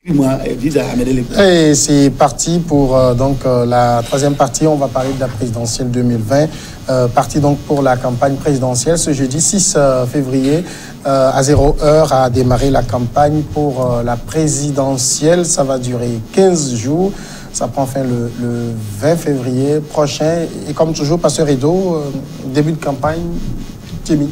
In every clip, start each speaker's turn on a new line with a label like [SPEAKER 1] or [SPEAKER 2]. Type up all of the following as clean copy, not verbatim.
[SPEAKER 1] Et c'est parti pour la troisième partie. On va parler de la présidentielle 2020. Parti donc pour la campagne présidentielle. Ce jeudi 6 février, à 0 heure, a démarré la campagne pour la présidentielle. Ça va durer 15 jours. Ça prend fin le 20 février prochain. Et comme toujours, Pasteur Edo, début de campagne timide.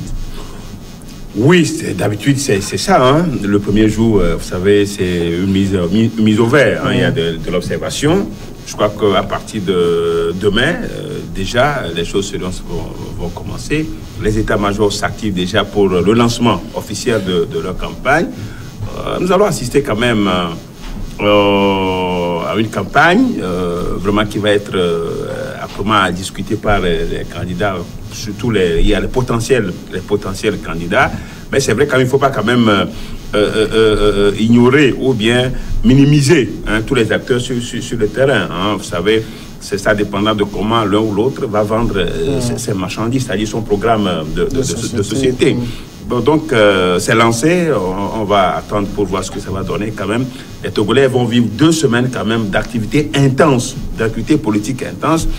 [SPEAKER 2] Oui, d'habitude, c'est ça. Hein. Le premier jour, vous savez, c'est une mise au vert. Hein. Il y a de l'observation. Je crois qu'à partir de demain, déjà, les choses vont commencer. Les états-majors s'activent déjà pour le lancement officiel de leur campagne. Nous allons assister quand même à une campagne vraiment qui va être à discuter par les candidats. Surtout, il y a les potentiels candidats. Mais c'est vrai qu'il ne faut pas quand même ignorer ou bien minimiser tous les acteurs sur le terrain. Hein. Vous savez, c'est ça dépendant de comment l'un ou l'autre va vendre ses marchandises, c'est-à-dire son programme de société. Bon, donc, c'est lancé. On va attendre pour voir ce que ça va donner quand même. Les Togolais vont vivre 2 semaines quand même d'activité intense, d'activité politique intense.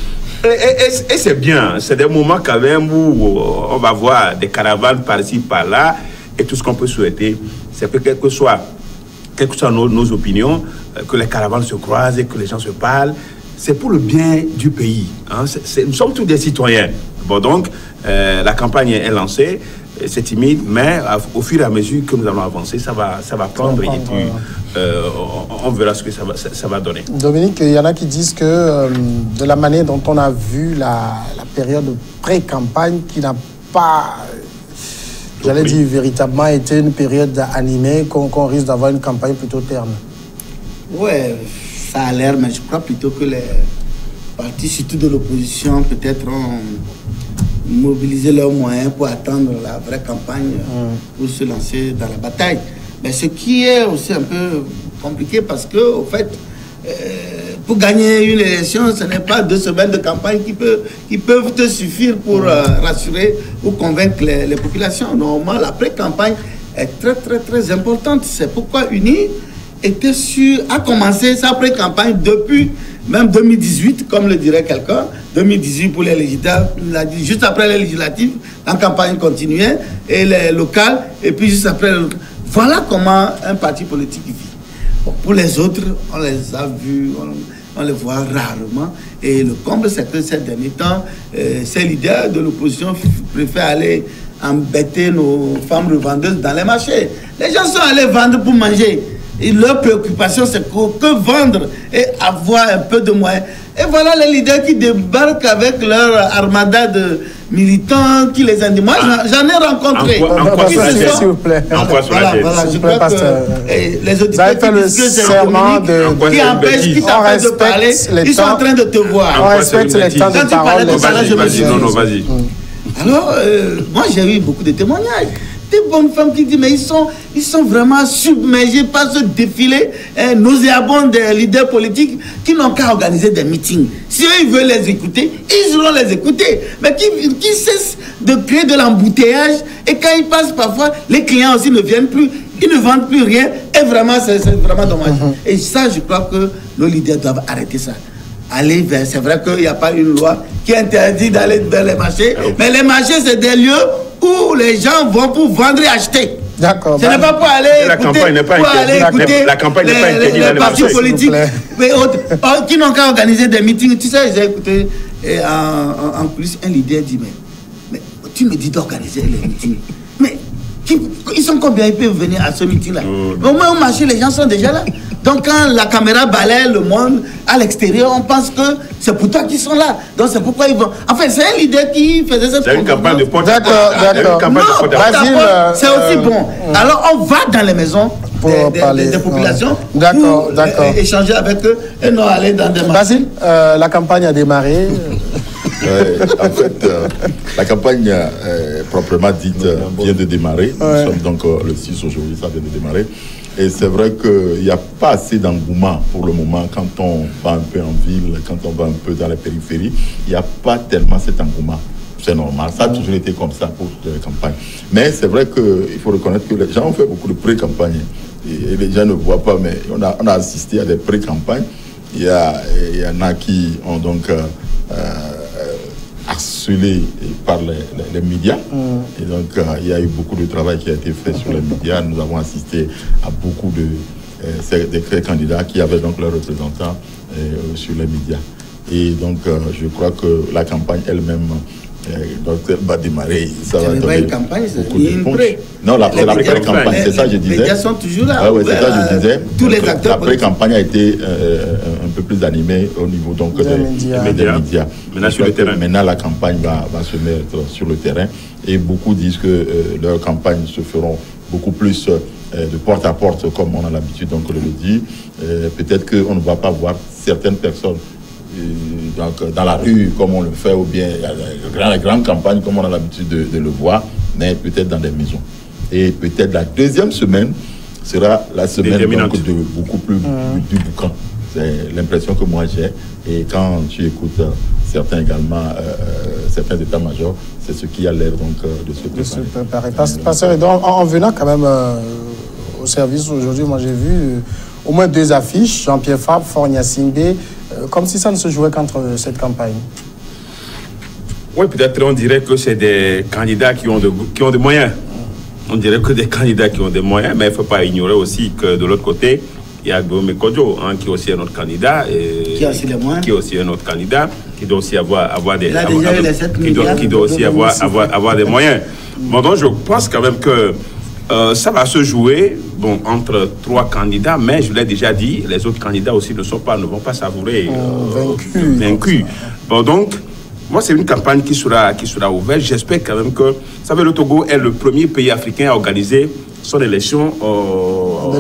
[SPEAKER 2] Et c'est bien, c'est des moments quand même où on va voir des caravanes par-ci, par-là, et tout ce qu'on peut souhaiter, c'est que quelles que soient nos opinions, que les caravanes se croisent et que les gens se parlent, c'est pour le bien du pays. Hein. Nous sommes tous des citoyens. Bon, donc, la campagne est lancée, c'est timide, mais au fur et à mesure que nous allons avancer, ça va prendre et puis on verra ce que ça va donner.
[SPEAKER 1] Dominique, il y en a qui disent que de la manière dont on a vu la période pré-campagne, qui n'a pas, j'allais dire, véritablement été une période animée, qu'on risque d'avoir une campagne plutôt terne.
[SPEAKER 3] Ouais, ça a l'air, mais je crois plutôt que les partis, surtout de l'opposition, peut-être ont mobiliser leurs moyens pour attendre la vraie campagne, pour se lancer dans la bataille. Mais ce qui est aussi un peu compliqué parce que, au fait, pour gagner une élection, ce n'est pas 2 semaines de campagne qui peuvent te suffire pour rassurer ou convaincre les populations. Normalement, la pré-campagne est très, très, très importante. C'est pourquoi UNI a commencé sa pré-campagne depuis même 2018, comme le dirait quelqu'un. 2018 pour les législatives, juste après les législatives, la campagne continuait, et les locales, et puis juste après, voilà comment un parti politique vit. Bon, pour les autres, on les a vus, on les voit rarement, et le comble, c'est que ces derniers temps, ces leaders de l'opposition préfèrent aller embêter nos femmes revendeuses dans les marchés. Les gens sont allés vendre pour manger. Et leur préoccupation, c'est que vendre et avoir un peu de moyens. Et voilà les leaders qui débarquent avec leur armada de militants qui les animent. Moi, j'en ai rencontré.
[SPEAKER 1] S'il vous plaît.
[SPEAKER 3] Voilà, je crois que les auditeurs qui disent que c'est qui empêchent, qui t'empêchent de parler, ils sont en train de te voir.
[SPEAKER 1] On respecte les temps de parole.
[SPEAKER 2] Vas-y.
[SPEAKER 3] Alors, moi, j'ai eu beaucoup de témoignages. Des bonnes femmes qui disent, mais ils sont vraiment submergés par ce défilé nauséabond des leaders politiques qui n'ont qu'à organiser des meetings. Si eux, ils veulent les écouter, ils iront les écouter. Mais qui cessent de créer de l'embouteillage, et quand ils passent parfois, les clients aussi ne viennent plus, ils ne vendent plus rien, et vraiment, c'est vraiment dommage. Et ça, je crois que nos leaders doivent arrêter ça. Aller vers, c'est vrai qu'il n'y a pas une loi qui interdit d'aller dans les marchés, mais les marchés, c'est des lieux où les gens vont pour vendre et acheter.
[SPEAKER 1] D'accord.
[SPEAKER 3] Ce n'est pas pour aller écouter,
[SPEAKER 2] la campagne n'est pas interdite
[SPEAKER 3] les partis politiques qui n'ont qu'à organiser des meetings. Tu sais, j'ai écouté en plus un leader dit, mais tu me dis d'organiser les meetings. Mais ils sont combien? Ils peuvent venir à ce meeting-là. Mais au moins au marché, les gens sont déjà là. Donc quand la caméra balaie le monde à l'extérieur, on pense que c'est pour toi qu'ils sont là. Donc c'est pourquoi ils vont... Enfin, c'est un leader qui faisait cette...
[SPEAKER 2] C'est une campagne de porte.
[SPEAKER 1] D'accord.
[SPEAKER 3] C'est aussi bon. Alors on va dans les maisons des populations pour échanger avec eux et non aller dans des marchés.
[SPEAKER 1] Basile, la campagne a démarré.
[SPEAKER 4] En fait, la campagne proprement dite vient de démarrer. Nous sommes donc le 6 aujourd'hui, ça vient de démarrer. Et c'est vrai qu'il n'y a pas assez d'engouement pour le moment quand on va un peu en ville, quand on va un peu dans la périphérie. Il n'y a pas tellement cet engouement. C'est normal, ça a toujours été comme ça pour les campagnes. Mais c'est vrai qu'il faut reconnaître que les gens ont fait beaucoup de pré-campagne. et les gens ne voient pas, mais on a assisté à des pré-campagnes. Il y en a qui ont donc harcelé par les médias. Et donc, il y a eu beaucoup de travail qui a été fait sur les médias. Nous avons assisté à beaucoup de candidats qui avaient donc leurs représentants sur les médias. Et donc, je crois que la campagne elle-même, donc elle va démarrer. Ça va donner
[SPEAKER 3] une campagne,
[SPEAKER 4] beaucoup de punch. Non, c'est la pré-campagne, c'est ça que je disais.
[SPEAKER 3] Les médias sont toujours là.
[SPEAKER 4] Ah ouais, c'est ça que je disais.
[SPEAKER 3] Tous les acteurs.
[SPEAKER 4] La pré-campagne a été un peu plus animée au niveau donc, des médias.
[SPEAKER 2] Maintenant, sur le terrain.
[SPEAKER 4] Maintenant, la campagne va se mettre sur le terrain. Et beaucoup disent que leurs campagnes se feront beaucoup plus de porte à porte, comme on a l'habitude donc, de le dire. Peut-être qu'on ne va pas voir certaines personnes donc, dans la rue, comme on le fait, ou bien la grande campagne, comme on a l'habitude de le voir, mais peut-être dans des maisons. Et peut-être la deuxième semaine sera la semaine donc, de beaucoup plus du boucan. C'est l'impression que moi j'ai. Et quand tu écoutes certains également, certains états-majors, c'est ce qui a l'air donc de se préparer.
[SPEAKER 1] Pasteur Edouard, en venant quand même au service aujourd'hui, moi j'ai vu au moins 2 affiches, Jean-Pierre Fabre, Fornia Singbe, comme si ça ne se jouait qu'entre cette campagne.
[SPEAKER 2] Oui, peut-être on dirait que c'est des candidats qui ont des moyens. On dirait que des candidats qui ont des moyens, mais il ne faut pas ignorer aussi que de l'autre côté, il y a Guillaume Kodjo, qui est aussi un autre candidat.
[SPEAKER 3] Qui a aussi les moyens.
[SPEAKER 2] Qui est aussi un autre candidat, qui doit aussi avoir des...
[SPEAKER 3] Il a déjà eu les 7 milliards.
[SPEAKER 2] Qui doit aussi avoir des moyens. Bon, donc je pense quand même que ça va se jouer entre 3 candidats, mais je l'ai déjà dit, les autres candidats aussi ne vont pas savourer vaincus. Bon, donc, moi, c'est une campagne qui sera ouverte. J'espère quand même que, vous savez, le Togo est le premier pays africain à organiser son élection en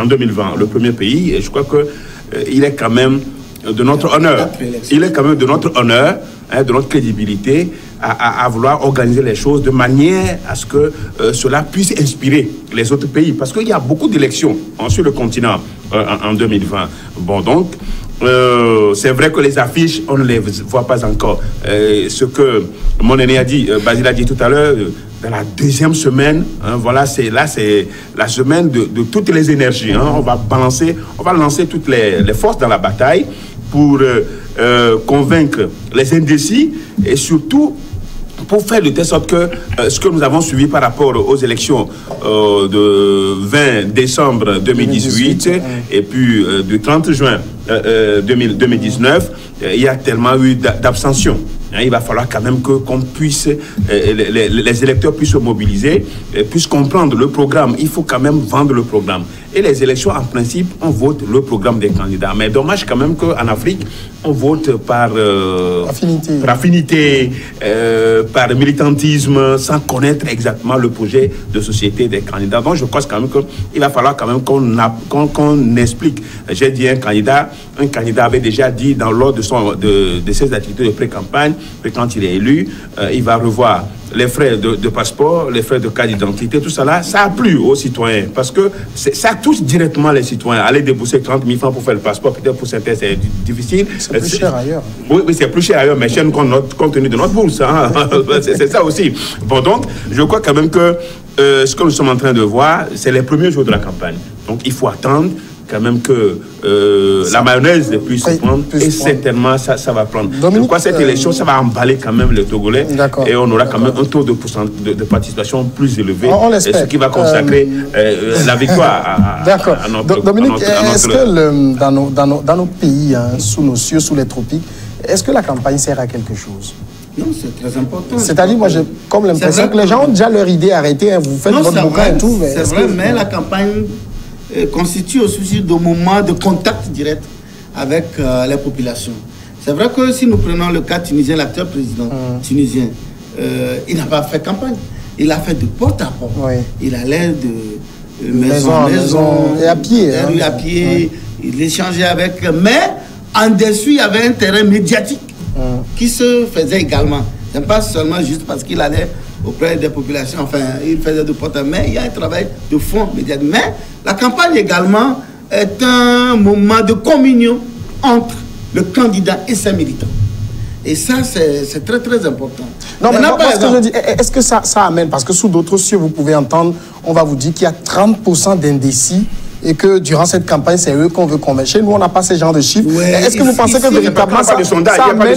[SPEAKER 2] 2020. Le premier pays, et je crois qu'il est quand même de notre honneur. Il est quand même de notre honneur, de notre crédibilité, à vouloir organiser les choses de manière à ce que cela puisse inspirer les autres pays. Parce qu'il y a beaucoup d'élections sur le continent en 2020. Bon, donc, c'est vrai que les affiches, on ne les voit pas encore. Ce que mon aîné a dit, Basile a dit tout à l'heure, dans la deuxième semaine, voilà, c'est la semaine de toutes les énergies. On va lancer toutes les forces dans la bataille pour convaincre les indécis et surtout pour faire de telle sorte que ce que nous avons suivi par rapport aux élections de 20 décembre 2018 et puis du 30 juin 2019, il y a tellement eu d'abstention. Il va falloir quand même qu'on puisse, les électeurs puissent se mobiliser, puissent comprendre le programme. Il faut quand même vendre le programme. Et les élections, en principe, on vote le programme des candidats. Mais dommage quand même qu'en Afrique, on vote par affinité, par militantisme, sans connaître exactement le projet de société des candidats. Donc je pense quand même qu'il va falloir quand même qu'on explique. J'ai dit un candidat avait déjà dit lors de ses activités de pré-campagne que quand il est élu, il va revoir les frais de passeport, les frais de carte d'identité, tout ça là, ça a plu aux citoyens parce que ça touche directement les citoyens. Aller débourser 30 000 francs pour faire le passeport, peut-être pour certains c'est difficile.
[SPEAKER 1] C'est plus cher ailleurs.
[SPEAKER 2] Oui, c'est plus cher ailleurs, mais chez nous, compte tenu de notre bourse. C'est ça aussi. Bon, donc, je crois quand même que ce que nous sommes en train de voir, c'est les premiers jours de la campagne. Donc, il faut attendre quand même que la mayonnaise puisse prendre, et certainement ça va prendre. Dominique, je crois que cette élection, ça va emballer quand même les Togolais, et on aura quand même un taux de participation plus élevé, ce qui va consacrer la victoire à notre...
[SPEAKER 1] Dominique, est-ce que dans nos pays, sous nos cieux, sous les tropiques, est-ce que la campagne sert à quelque chose?
[SPEAKER 3] Non, c'est très important.
[SPEAKER 1] C'est-à-dire, moi, j'ai comme l'impression que les gens ont déjà leur idée arrêtée, vous faites votre bouquin et tout.
[SPEAKER 3] C'est vrai, mais la campagne constitue aussi des moments de contact direct avec les populations. C'est vrai que si nous prenons le cas tunisien, l'acteur président tunisien, il n'a pas fait campagne. Il a fait de porte à porte. Oui. Il allait de maison en maison,
[SPEAKER 1] et à pied.
[SPEAKER 3] Rue à pied. Il échangeait avec... Mais en dessous, il y avait un terrain médiatique qui se faisait également. Ce n'est pas seulement juste parce qu'il allait auprès des populations, enfin, il faisait de porte à main, il y a un travail de fond médiatique. Mais la campagne également est un moment de communion entre le candidat et ses militants. Et ça, c'est très, très important.
[SPEAKER 1] Non, mais est-ce que ça amène, parce que sous d'autres cieux, vous pouvez entendre, on va vous dire qu'il y a 30% d'indécis et que durant cette campagne, c'est eux qu'on veut convaincre. Chez nous, on n'a pas ce genre de chiffres.
[SPEAKER 3] Ouais,
[SPEAKER 1] est-ce que vous pensez que véritablement ça
[SPEAKER 2] amène...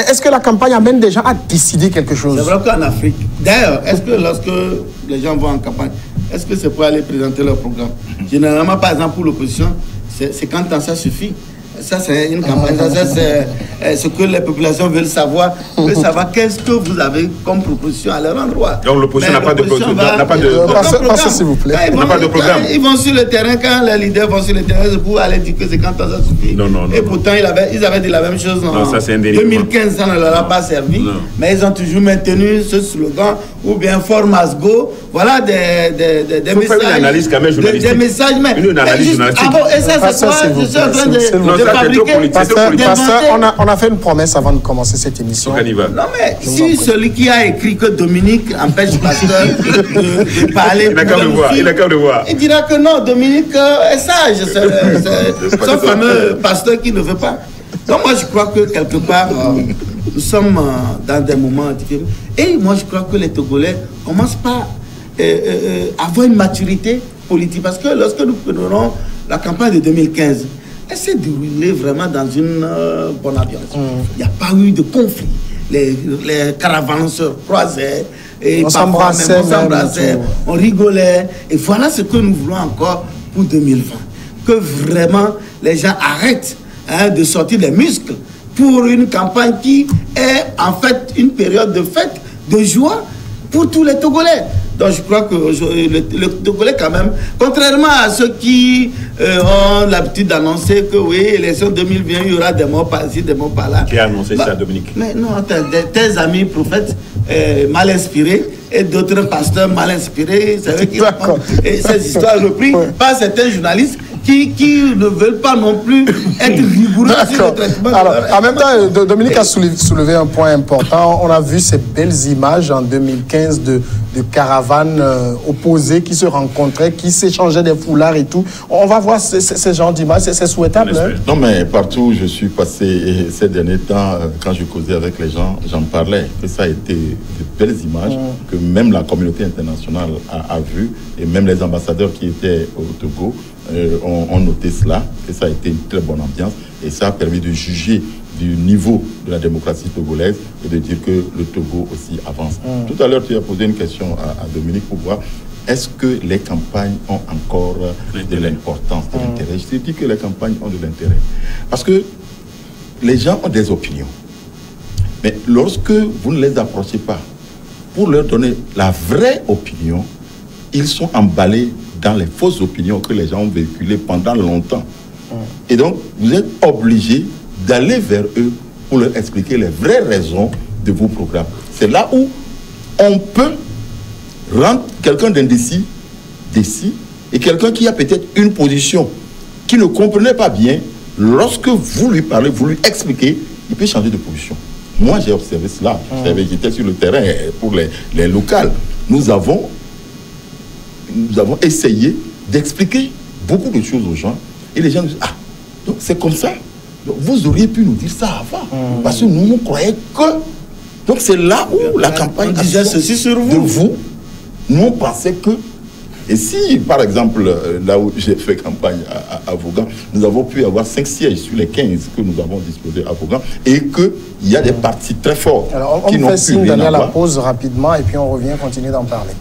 [SPEAKER 1] Est-ce que la campagne amène des gens à décider quelque chose?
[SPEAKER 3] C'est vrai qu'en Afrique, d'ailleurs, est-ce que lorsque les gens vont en campagne, est-ce que c'est pour aller présenter leur programme? Généralement, par exemple, pour l'opposition, c'est quand ça suffit. Ça, c'est une campagne. Ça, c'est ce que les populations veulent savoir. Ils veulent savoir qu'est-ce que vous avez comme proposition à leur endroit.
[SPEAKER 2] Donc, l'opposition n'a pas de programme.
[SPEAKER 1] S'il vous plaît.
[SPEAKER 2] N'a pas de programme.
[SPEAKER 3] Ils vont sur le terrain, quand les leaders vont sur le terrain, c'est pour aller dire que c'est quand ça suffit.
[SPEAKER 2] Non.
[SPEAKER 3] Et pourtant, ils avaient dit la même chose en 2015, ça ne leur a pas servi.
[SPEAKER 2] Non.
[SPEAKER 3] Mais ils ont toujours maintenu ce slogan, ou bien Formas Go. Voilà des messages.
[SPEAKER 2] Une analyse quand même journalistique.
[SPEAKER 3] Des messages, mais.
[SPEAKER 2] Une analyse journalistique.
[SPEAKER 3] Ah bon, et ça, c'est quoi? Je suis en train de fabriquer.
[SPEAKER 1] Pasteur, on a fait une promesse avant de commencer cette émission.
[SPEAKER 3] Non, mais si celui qui a écrit que Dominique empêche Pasteur de parler.
[SPEAKER 2] Il a qu'à le voir.
[SPEAKER 3] Il dira que non, Dominique est sage. C'est son fameux pasteur qui ne veut pas. Donc, moi, je crois que quelque part, nous sommes dans des moments différents. Et moi, je crois que les Togolais commencent par avoir une maturité politique. Parce que lorsque nous prenons la campagne de 2015, elle s'est déroulée vraiment dans une bonne ambiance. Il n'y a pas eu de conflit. Les caravanes se croisaient. Et
[SPEAKER 1] on s'embrassait,
[SPEAKER 3] on rigolait. Et voilà ce que nous voulons encore pour 2020. Que vraiment les gens arrêtent de sortir des muscles pour une campagne qui est en fait une période de fête, de joie pour tous les Togolais. Donc je crois que le Togolais quand même, contrairement à ceux qui ont l'habitude d'annoncer que oui, élection 2020, il y aura des morts par ici, des morts par là.
[SPEAKER 2] Qui a annoncé ça, Dominique?
[SPEAKER 3] Mais non, tes amis prophètes mal inspirés et d'autres pasteurs mal inspirés, c'est eux qui racontent ces histoires reprises par certains journalistes qui ne veulent pas non plus être rigoureux sur le traitement.
[SPEAKER 1] Alors, en même temps, Dominique a soulevé un point important. On a vu ces belles images en 2015 de caravanes opposées qui se rencontraient, qui s'échangeaient des foulards et tout. On va voir ces genres d'images, c'est souhaitable. Hein?
[SPEAKER 4] Non, mais partout où je suis passé et ces derniers temps, quand je causais avec les gens, j'en parlais, que ça a été de belles images que même la communauté internationale a vues, et même les ambassadeurs qui étaient au Togo ont noté cela, et ça a été une très bonne ambiance, et ça a permis de juger du niveau de la démocratie togolaise et de dire que le Togo aussi avance. Tout à l'heure, tu as posé une question à Dominique pour voir est-ce que les campagnes ont encore de l'importance, de l'intérêt. Je te dis que les campagnes ont de l'intérêt. Parce que les gens ont des opinions. Mais lorsque vous ne les approchez pas pour leur donner la vraie opinion, ils sont emballés dans les fausses opinions que les gens ont véhiculées pendant longtemps. Et donc, vous êtes obligés d'aller vers eux pour leur expliquer les vraies raisons de vos programmes. C'est là où on peut rendre quelqu'un d'indécis, décis, et quelqu'un qui a peut-être une position qui ne comprenait pas bien, lorsque vous lui parlez, vous lui expliquez, il peut changer de position. Moi, j'ai observé cela. J'étais sur le terrain pour les locales. Nous avons essayé d'expliquer beaucoup de choses aux gens. Et les gens nous disent, ah, donc c'est comme ça. Donc, vous auriez pu nous dire ça avant. Parce que nous croyons que... Donc c'est là où la campagne
[SPEAKER 3] disait ceci sur vous.
[SPEAKER 4] De vous, nous on pensait que... Et si, par exemple, là où j'ai fait campagne à Vaughan, nous avons pu avoir 5 sièges sur les 15 que nous avons disposés à Vaughan, et qu'il y a des partis très forts.
[SPEAKER 1] Alors, on fait signe d'aller à la pause rapidement, et puis on revient continuer d'en parler.